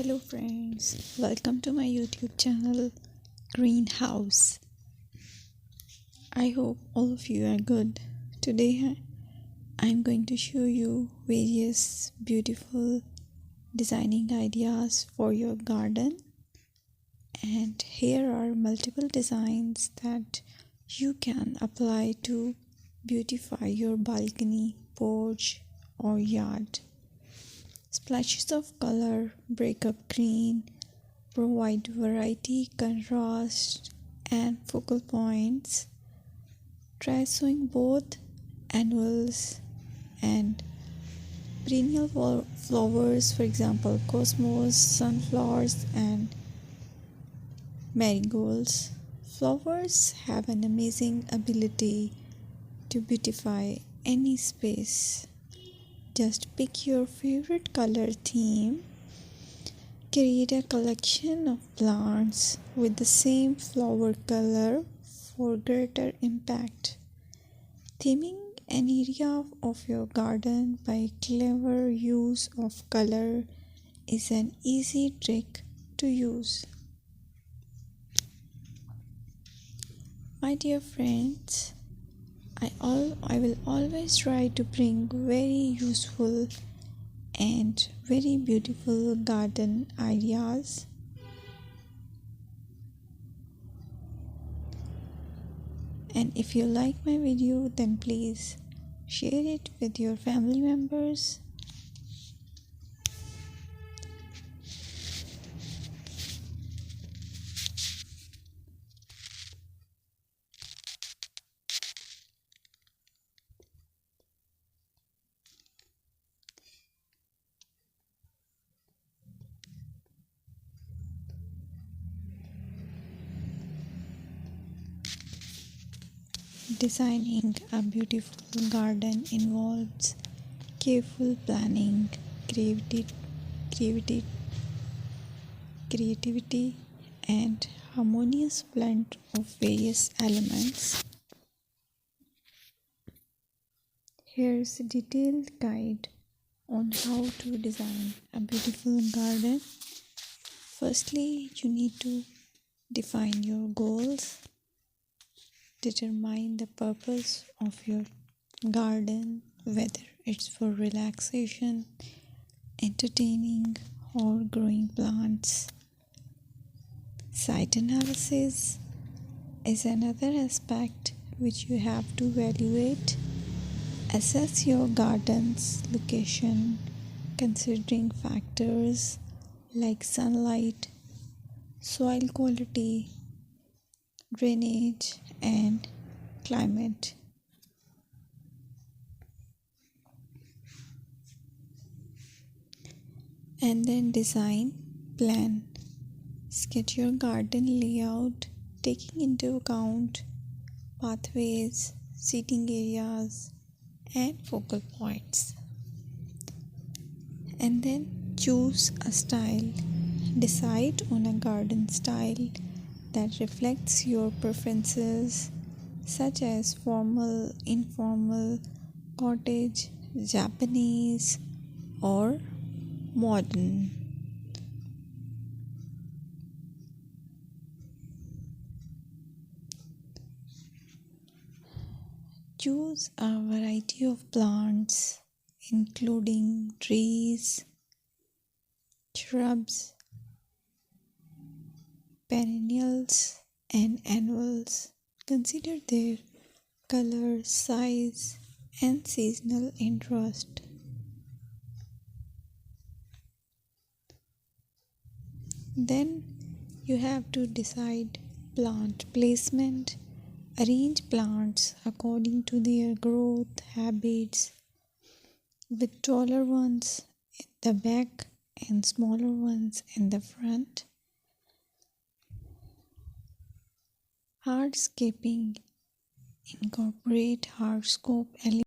Hello friends, welcome to my YouTube channel Greenhouse. I hope all of you are good. Today I'm going to show you various beautiful designing ideas for your garden, and here are multiple designs that you can apply to beautify your balcony, porch or yard. Splashes of color break up green, provide variety, contrast, and focal points. Try sowing both annuals and perennial flowers, for example, cosmos, sunflowers, and marigolds. Flowers have an amazing ability to beautify any space. Just pick your favorite color theme. Create a collection of plants with the same flower color for greater impact. Theming an area of your garden by clever use of color is an easy trick to use. My dear friends, I will always try to bring very useful and very beautiful garden ideas. And if you like my video, then please share it with your family members. Designing a beautiful garden involves careful planning, creativity, and harmonious blend of various elements. Here's a detailed guide on how to design a beautiful garden. Firstly, you need to define your goals. Determine the purpose of your garden, whether it's for relaxation, entertaining, or growing plants. Site analysis is another aspect which you have to evaluate. Assess your garden's location, considering factors like sunlight, soil quality, drainage, and climate. And then design plan. Sketch your garden layout, taking into account pathways, seating areas, and focal points. And then choose a style. Decide on a garden style that reflects your preferences, such as formal, informal, cottage, Japanese, or modern. Choose a variety of plants, including trees, shrubs, perennials, and annuals. Consider their color, size, and seasonal interest. Then you have to decide plant placement. Arrange plants according to their growth habits, with taller ones in the back and smaller ones in the front. Hardscaping. Incorporate hardscape elements